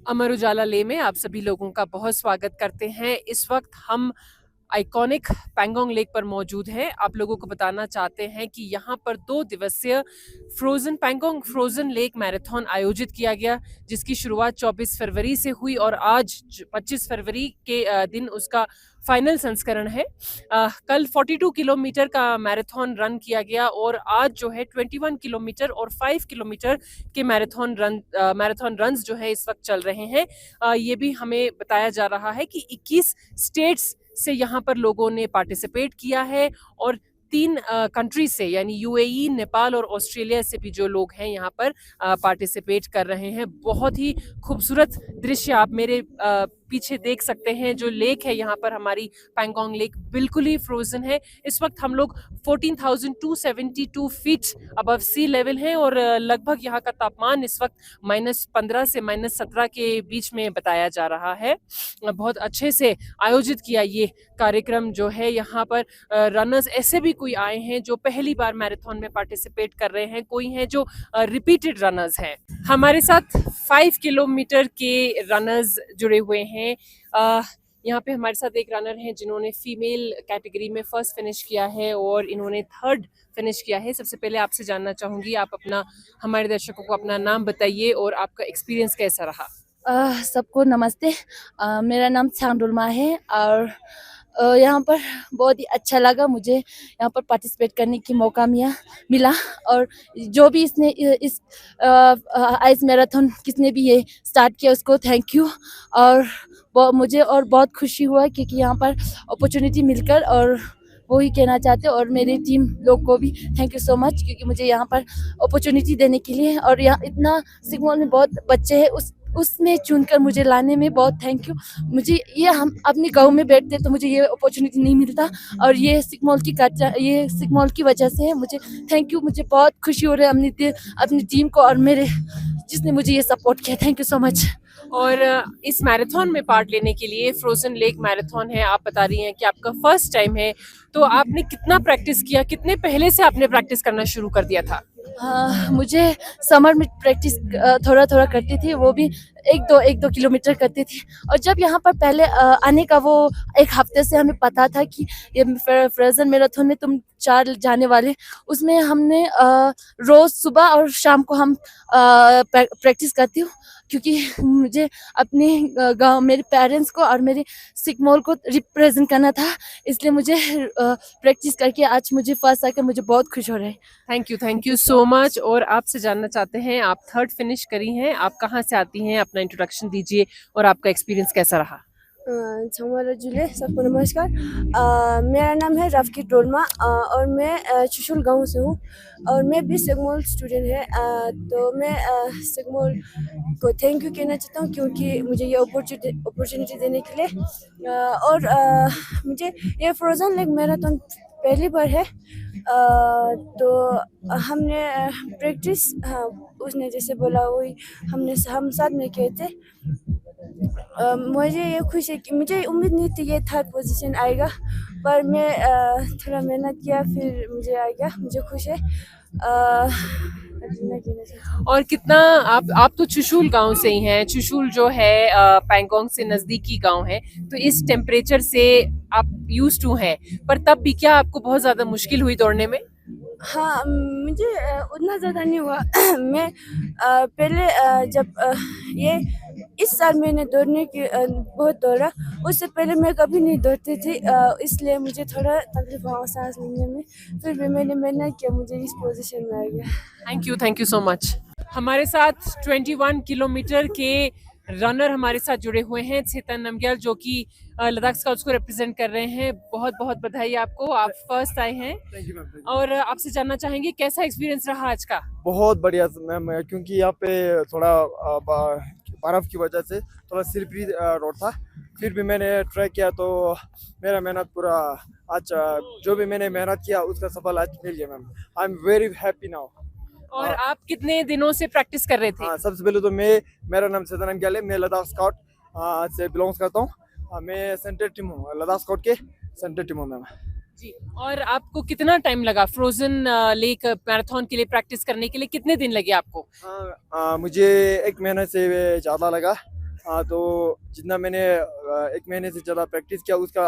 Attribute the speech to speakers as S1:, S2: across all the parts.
S1: अमर उजाला ले में आप सभी लोगों का बहुत स्वागत करते हैं। इस वक्त हम आइकॉनिक पैंगोंग लेक पर मौजूद हैं। आप लोगों को बताना चाहते हैं कि यहाँ पर 2 दिवसीय frozen Pangong frozen lake marathon आयोजित किया गया, जिसकी शुरुआत 24 फरवरी से हुई और आज 25 फरवरी के दिन उसका फाइनल संस्करण है। कल 42 किलोमीटर का मैराथन रन किया गया और आज जो है 21 किलोमीटर और 5 किलोमीटर के मैराथन रन्स जो है इस वक्त चल रहे हैं। ये भी हमें बताया जा रहा है कि 21 स्टेट्स से यहाँ पर लोगों ने पार्टिसिपेट किया है और 3 कंट्री से यानी यूएई, नेपाल और ऑस्ट्रेलिया से भी जो लोग हैं यहाँ पर पार्टिसिपेट कर रहे हैं। बहुत ही खूबसूरत दृश्य आप मेरे पीछे देख सकते हैं। जो लेक है यहाँ पर, हमारी पैंगोंग लेक बिल्कुल ही फ्रोजन है। इस वक्त हम लोग 14,272 फीट अबव सी लेवल हैं और लगभग यहाँ का तापमान इस वक्त -15 से -17 के बीच में बताया जा रहा है। बहुत अच्छे से आयोजित किया ये कार्यक्रम जो है। यहाँ पर रनर्स ऐसे भी कोई आए हैं जो पहली बार मैराथन में पार्टिसिपेट कर रहे हैं, कोई हैं जो रिपीटेड रनर्स हैं। हमारे साथ 5 किलोमीटर के रनर्स जुड़े हुए हैं। यहाँ पे हमारे साथ एक रनर हैं जिन्होंने फीमेल कैटेगरी में फर्स्ट फिनिश किया है और इन्होंने थर्ड फिनिश किया है। सबसे पहले आपसे जानना चाहूंगी, आप अपना हमारे दर्शकों को अपना नाम बताइए और आपका एक्सपीरियंस कैसा रहा।
S2: सबको नमस्ते। मेरा नाम छांगडुलमा है और यहाँ पर बहुत ही अच्छा लगा मुझे यहाँ पर पार्टिसिपेट करने की मौका मिला। और जो भी इसने इस आइस मैराथन किसने भी ये स्टार्ट किया उसको थैंक यू। और मुझे और बहुत खुशी हुआ क्योंकि यहाँ पर अपॉर्चुनिटी मिलकर, और वो ही कहना चाहते और मेरी टीम लोग को भी थैंक यू सो मच क्योंकि मुझे यहाँ पर अपॉर्चुनिटी देने के लिए। और यहाँ इतना सिग्मोल में बहुत बच्चे हैं, उसमें चुनकर मुझे लाने में बहुत थैंक यू। मुझे ये हम अपने गांव में बैठते तो मुझे ये अपॉर्चुनिटी नहीं मिलता और ये सिग्मोल की वजह से है। मुझे थैंक यू, मुझे बहुत खुशी हो रही है अपनी टीम को और मेरे जिसने मुझे ये सपोर्ट किया। Thank you so much.
S1: और इस मैराथन में पार्ट लेने के लिए, फ्रोजन लेक मैराथन है, आप बता रही हैं कि आपका फर्स्ट टाइम है, तो आपने कितना प्रैक्टिस किया, कितने पहले से आपने प्रैक्टिस करना शुरू कर दिया था?
S2: मुझे समर में प्रैक्टिस थोड़ा थोड़ा करती थी, वो भी एक दो किलोमीटर करती थी। और जब यहाँ पर पहले आने का वो एक हफ्ते से हमें पता था कि ये फ्रोजन मैराथन में तुम 4 जाने वाले, उसमें हमने रोज सुबह और शाम को हम प्रैक्टिस करती हूँ क्योंकि मुझे अपने गांव, मेरे पेरेंट्स को और मेरे सिग्मोल को रिप्रेजेंट करना था। इसलिए मुझे प्रैक्टिस करके आज मुझे फर्स्ट आकर मुझे बहुत खुश हो रहा है।
S1: Thank you so much. और आपसे जानना चाहते हैं, आप थर्ड फिनिश करी हैं, आप कहाँ से आती हैं, अपना इंट्रोडक्शन दीजिए और आपका एक्सपीरियंस कैसा रहा?
S3: जुले सबको नमस्कार। मेरा नाम है रफकी टोलमा और मैं चुशुल गांव से हूँ और मैं भी सिग्मोल स्टूडेंट है। तो मैं सिग्मोल को थैंक यू कहना चाहता हूँ क्योंकि मुझे ये अपॉर्चुनिटी देने के लिए। और मुझे ये फ्रोजन लेक मैराथन पहली बार है। तो हमने प्रैक्टिस, उसने जैसे बोला वही हम साथ में किए थे। मुझे ये खुश है कि मुझे उम्मीद नहीं थी ये थर्ड पोजीशन आएगा, पर मैं थोड़ा मेहनत किया फिर मुझे आ गया। मुझे खुश है।
S1: और कितना आप तो चुशुल गांव से ही हैं। चुशुल जो है पैंगोंग से नजदीकी गांव है, तो इस टेम्परेचर से आप यूज्ड टू हैं, पर तब भी क्या आपको बहुत ज्यादा मुश्किल हुई दौड़ने में?
S3: हाँ, मुझे उतना ज़्यादा नहीं हुआ। मैं पहले जब ये इस साल मैंने दौड़ने की बहुत दौड़ा, उससे पहले मैं कभी नहीं दौड़ती थी, इसलिए मुझे थोड़ा तकलीफ हुआ सांस लेने में। फिर भी मैंने मेहनत किया, मुझे इस पोजीशन में आ गया।
S1: Thank you so much. हमारे साथ 21 किलोमीटर के रनर हमारे साथ जुड़े हुए हैं, चेतन नमग्याल, जो कि लद्दाख स्काउट्स को रिप्रेजेंट कर रहे हैं। बहुत बहुत बधाई आपको, आप फर्स्ट आए हैं। और आपसे जानना चाहेंगे कैसा एक्सपीरियंस रहा आज का?
S4: बहुत बढ़िया मैम, क्योंकि यहाँ पे थोड़ा बर्फ़ की वजह से थोड़ा स्लिपरी रोड था, फिर भी मैंने ट्राई किया तो मेरा मेहनत पूरा आज जो भी मैंने मेहनत किया उसका सफल आज मिल गया ma'am. I am very happy now.
S1: और आप कितने दिनों से प्रैक्टिस कर रहे थे?
S4: हाँ, सबसे पहले तो मेरा नाम चेतन नमग्याल है, मैं लद्दाख स्काउट से बिलोंग्स करता हूँ। मैं सेंटर टीम हूँ, लद्दाख स्काउट के सेंटर टीम हूँ मैम।
S1: जी। और आपको कितना टाइम लगा फ्रोजन लेक मैराथन के लिए प्रैक्टिस करने के लिए? कितने दिन लगे आपको?
S4: मुझे 1 महीने से ज़्यादा लगा। तो जितना मैंने 1 महीने से ज़्यादा प्रैक्टिस किया उसका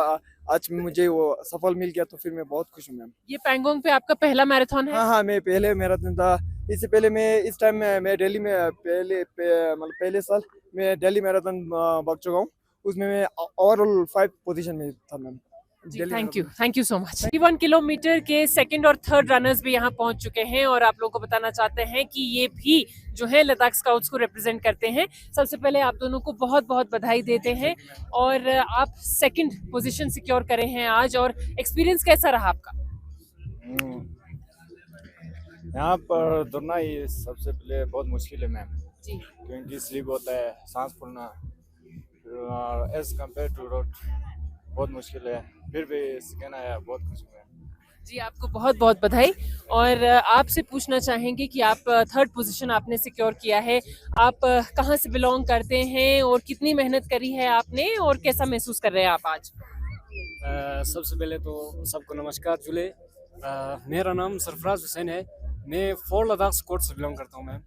S4: आज मुझे वो सफल मिल गया, तो फिर मैं बहुत खुश हूँ मैम।
S1: ये पैंगोंग पे आपका पहला मैराथन है?
S4: हाँ हाँ, मैं पहले मैराथन था। इससे पहले मैं इस टाइम में मैं दिल्ली में मतलब पहले साल मैं दिल्ली मैराथन भाग चुका हूँ। उसमें मैं ओवरऑल 5 पोजीशन में था मैम।
S1: जी,
S4: Delhi
S1: thank you so much. 31 kilometre के सेकंड और थर्ड रनर्स भी यहाँ पहुंच चुके हैं और आप लोगों को बताना चाहते हैं कि ये भी जो है लद्दाख स्काउट्स को रिप्रेजेंट करते हैं। सबसे पहले आप दोनों को बहुत बहुत बधाई देते हैं और आप सेकंड पोजीशन सिक्योर करे हैं आज, और एक्सपीरियंस कैसा रहा आपका?
S5: यहाँ पर दौड़ना ही सबसे पहले बहुत मुश्किल है मैम,
S1: जी
S5: क्योंकि स्लिप होता है, सांस फूलना एज कम्पेयर टू रोड बहुत मुश्किल है। फिर भी सेकेंड आया, बहुत खुश हूँ मैं।
S1: जी, आपको बहुत बहुत बधाई। और आपसे पूछना चाहेंगे कि आप थर्ड पोजीशन आपने सिक्योर किया है, आप कहाँ से बिलोंग करते हैं और कितनी मेहनत करी है आपने और कैसा महसूस कर रहे हैं आप आज?
S6: सबसे पहले तो सबको नमस्कार जुले। मेरा नाम सरफराज हुसैन है, मैं फोर लद्दाख स्क्वाड से बिलोंग करता हूँ मैम।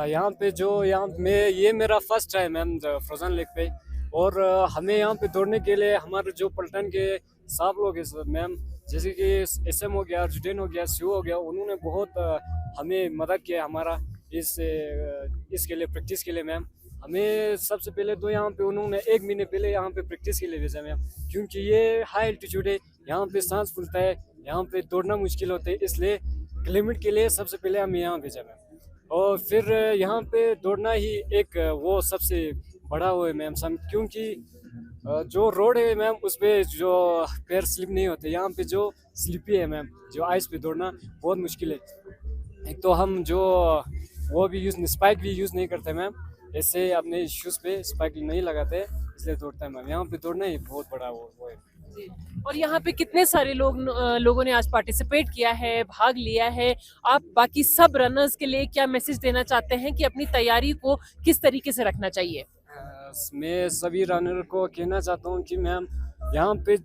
S6: यहाँ पे ये मेरा फर्स्ट है मैम फ्रोजन लेक पे, और हमें यहाँ पे दौड़ने के लिए हमारे जो पलटन के साहब लोग हैं मैम, जैसे कि एसएम हो गया, जुटेन हो गया, सीओ हो गया, उन्होंने बहुत हमें मदद किया हमारा इसके लिए प्रैक्टिस के लिए मैम। हमें सबसे पहले तो यहाँ पे उन्होंने 1 महीने पहले यहाँ पे प्रैक्टिस के लिए भेजा मैम, क्योंकि ये हाई एल्टीट्यूड है, यहाँ पे सांस फूलता है, यहाँ पे दौड़ना मुश्किल होता है, इसलिए क्लाइमेट के लिए सबसे पहले हमें यहाँ भेजा मैम। और फिर यहाँ पे दौड़ना ही एक वो सबसे बड़ा वो है मैम, क्योंकि जो रोड है मैम उस पर जो पैर स्लिप नहीं होते, यहाँ पे जो स्लिपी है मैम, जो आइस पे दौड़ना बहुत मुश्किल है। एक तो हम जो वो भी स्पाइक भी यूज़ नहीं करते मैम, ऐसे अपने शूज़ पे स्पाइक नहीं लगाते, इसलिए दौड़ता है मैम। यहाँ पे दौड़ना ही बहुत बड़ा वो है।
S1: और यहाँ पे कितने सारे लोगों ने आज पार्टिसिपेट किया है, भाग लिया है। आप बाकी सब रनर्स के लिए क्या मैसेज देना चाहते हैं कि अपनी तैयारी को किस तरीके से रखना चाहिए?
S6: मैं सभी रनर को कहना चाहता हूँ कि मैम यहाँ पे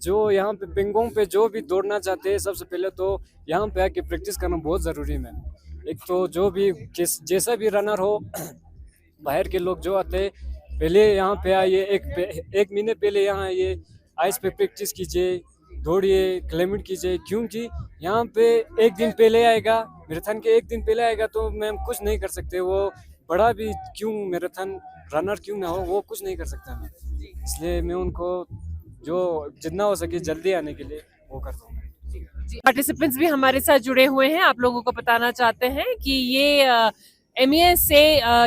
S6: पेंगोंग पे जो भी दौड़ना चाहते हैं, सबसे पहले तो यहाँ पे आके प्रैक्टिस करना बहुत ज़रूरी है मैम। एक तो जो भी जैसा भी रनर हो, बाहर के लोग जो आते हैं पहले यहाँ पे आइए, एक महीने पहले यहाँ आइए, आइस पे प्रैक्टिस कीजिए, दौड़िए, क्लाइमेट कीजिए, क्योंकि यहाँ पे एक दिन पहले आएगा, मैराथन के एक दिन पहले आएगा तो मैम कुछ नहीं कर सकते, वो बड़ा भी क्यों मैराथन रनर क्यों ना हो, वो कुछ नहीं कर सकता मैं। इसलिए मैं उनको जो जितना हो सके जल्दी आने के लिए वो करता हूँ।
S1: पार्टिसिपेंट्स भी हमारे साथ जुड़े हुए हैं, आप लोगों को बताना चाहते हैं कि ये MES से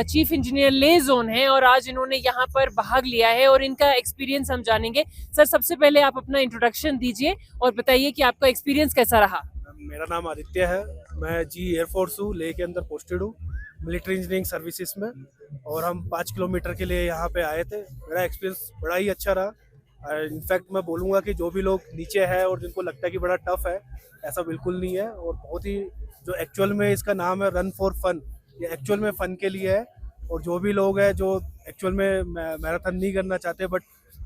S1: चीफ इंजीनियर ले जोन है और आज इन्होंने यहाँ पर भाग लिया है और इनका एक्सपीरियंस हम जानेंगे। सर, सबसे पहले आप अपना इंट्रोडक्शन दीजिए और बताइए कि आपका एक्सपीरियंस कैसा रहा।
S7: मेरा नाम आदित्य है, मैं जी एयरफोर्स हूँ, लेह के अंदर पोस्टेड हूँ, मिलिट्री इंजीनियरिंग सर्विसेज में, और हम 5 किलोमीटर के लिए यहाँ पे आए थे। मेरा एक्सपीरियंस बड़ा ही अच्छा रहा। इनफैक्ट मैं बोलूँगा कि जो भी लोग नीचे है और जिनको लगता है कि बड़ा टफ है, ऐसा बिल्कुल नहीं है, और बहुत ही जो एक्चुअल में इसका नाम है रन फॉर फन, ये एक्चुअल में फ़न के लिए है। और जो भी लोग हैं जो एक्चुअल में मैराथन नहीं करना चाहते बट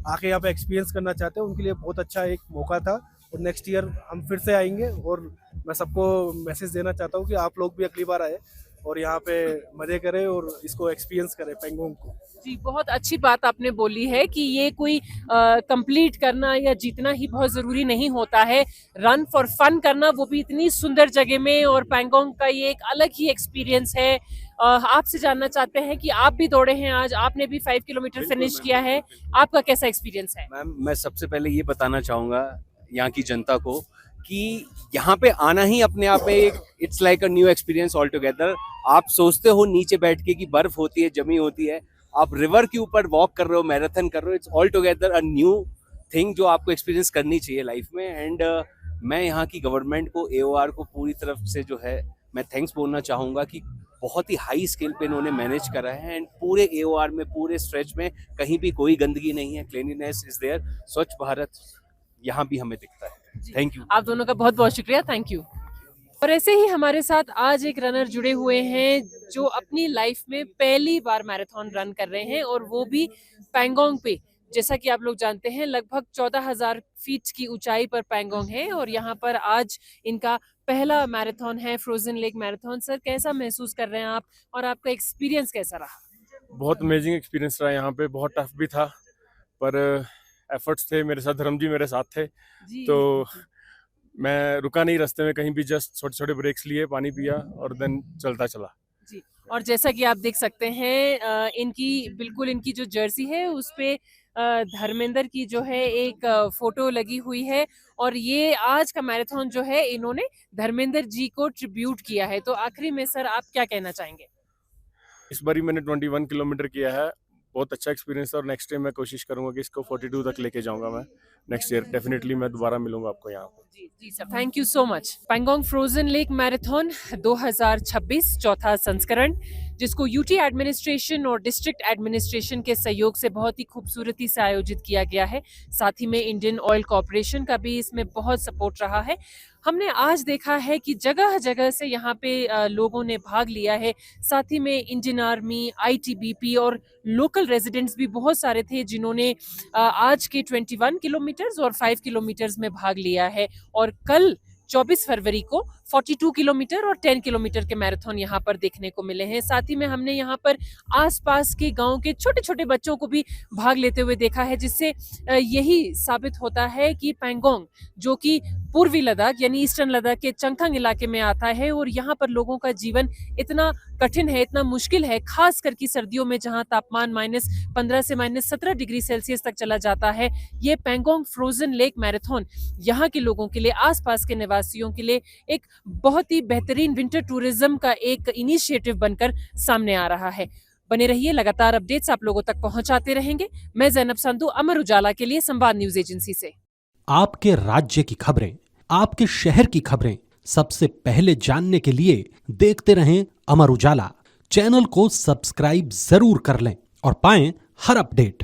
S7: आके यहाँ पे एक्सपीरियंस करना चाहते हैं, उनके लिए बहुत अच्छा एक मौका था। और नेक्स्ट ईयर हम फिर से आएंगे, और मैं सबको मैसेज देना चाहता हूँ कि आप लोग भी अगली बार आए और यहाँ पे मज़े करें और इसको एक्सपीरियंस करें पेंगोंग को।
S1: जी, बहुत अच्छी बात आपने बोली है कि ये कोई कंप्लीट करना या जीतना ही बहुत ज़रूरी नहीं होता है, रन फॉर फन करना, वो भी इतनी सुंदर जगह में, और पेंगोंग का ये एक अलग ही एक्सपीरियंस है। आपसे जानना चाहते हैं कि आप भी दौड़े हैं आज, आपने भी 5 किलोमीटर फिनिश किया है, आपका कैसा एक्सपीरियंस है?
S8: मैम, मैं सबसे पहले ये बताना चाहूँगा यहाँ की जनता को कि यहाँ पे आना ही अपने आप में एक it's like a new experience all together. आप सोचते हो नीचे बैठ के कि बर्फ होती है, जमी होती है, आप रिवर के ऊपर वॉक कर रहे हो, मैराथन कर रहे हो, it's all together a new thing जो आपको एक्सपीरियंस करनी चाहिए लाइफ में। एंड मैं यहाँ की गवर्नमेंट को, AOR को पूरी तरफ से जो है मैं थैंक्स बोलना चाहूँगा कि बहुत ही हाई स्केल पे इन्होंने मैनेज करा है। एंड पूरे AOR में, पूरे स्ट्रेच में कहीं भी कोई गंदगी नहीं है, क्लीनलीनेस इज देयर, स्वच्छ भारत यहाँ भी हमें दिखता है। Thank you.
S1: आप दोनों का बहुत बहुत शुक्रिया, थैंक यू। और ऐसे ही हमारे साथ आज एक रनर जुड़े हुए हैं जो अपनी लाइफ में पहली बार मैराथन रन कर रहे हैं, और वो भी पेंगोंग पे। जैसा कि आप लोग जानते हैं, लगभग 14,000 फीट की ऊंचाई पर पेंगोंग है और यहाँ पर आज इनका पहला मैराथन है, फ्रोजन लेक मैराथन। सर, कैसा महसूस कर रहे हैं आप और आपका एक्सपीरियंस कैसा रहा?
S9: बहुत अमेजिंग एक्सपीरियंस रहा यहाँ पे, बहुत टफ भी था पर एफर्ट्स थे मेरे साथ, धर्म जी मेरे साथ थे
S1: जी
S9: तो मैं रुका नहीं रास्ते में कहीं भी, जस्ट छोटे छोटे ब्रेक्स लिए, पानी पिया और देन चलता चला।
S1: जी। और जैसा कि आप देख सकते हैं इनकी बिल्कुल इनकी जो जर्सी है उस पे धर्मेंद्र की जो है एक फोटो लगी हुई है और ये आज का मैराथन जो है इन्होंने धर्मेंद्र जी को ट्रिब्यूट किया है। तो आखिरी में सर आप क्या कहना चाहेंगे?
S9: इस बारी मैंने 21 किलोमीटर किया है, बहुत अच्छा एक्सपीरियंस था और नेक्स्ट टाइम मैं कोशिश करूंगा कि इसको 42 तक लेके जाऊंगा मैं नेक्स्ट ईयर। डेफिनेटली मैं दोबारा मिलूंगा आपको यहाँ पर।
S1: जी जी sir, thank you so much. Pangong frozen lake marathon 2026 चौथा संस्करण, जिसको यूटी एडमिनिस्ट्रेशन और डिस्ट्रिक्ट एडमिनिस्ट्रेशन के सहयोग से बहुत ही खूबसूरती से आयोजित किया गया है। साथ ही में इंडियन ऑयल कॉर्पोरेशन का भी इसमें बहुत सपोर्ट रहा है। हमने आज देखा है कि जगह जगह से यहाँ पे लोगों ने भाग लिया है। साथ ही में इंडियन आर्मी, आईटीबीपी और लोकल रेजिडेंट्स भी बहुत सारे थे जिन्होंने आज के 21 किलोमीटर्स और 5 किलोमीटर्स में भाग लिया है। और कल 24 फरवरी को 42 किलोमीटर और 10 किलोमीटर के मैराथन यहाँ पर देखने को मिले हैं। साथ ही में हमने यहाँ पर आसपास के गांव के छोटे छोटे बच्चों को भी भाग लेते हुए देखा है, जिससे यही साबित होता है कि पैंगोंग जो कि पूर्वी लद्दाख यानी ईस्टर्न लद्दाख के चंगथंग इलाके में आता है और यहाँ पर लोगों का जीवन इतना कठिन है, इतना मुश्किल है, खास करके सर्दियों में जहाँ तापमान -15 से -17 डिग्री सेल्सियस तक चला जाता है। ये पैंगोंग फ्रोजन लेक मैराथन यहाँ के लोगों के लिए, आसपास के निवासियों के लिए एक बहुत ही बेहतरीन विंटर टूरिज्म का एक इनिशिएटिव बनकर सामने आ रहा है। बने रहिए, लगातार अपडेट्स आप लोगों तक पहुंचाते रहेंगे। मैं जैनब संधू, अमर उजाला के लिए, संवाद न्यूज एजेंसी से।
S10: आपके राज्य की खबरें, आपके शहर की खबरें सबसे पहले जानने के लिए देखते रहें अमर उजाला। चैनल को सब्सक्राइब जरूर कर लें और पाएं हर अपडेट।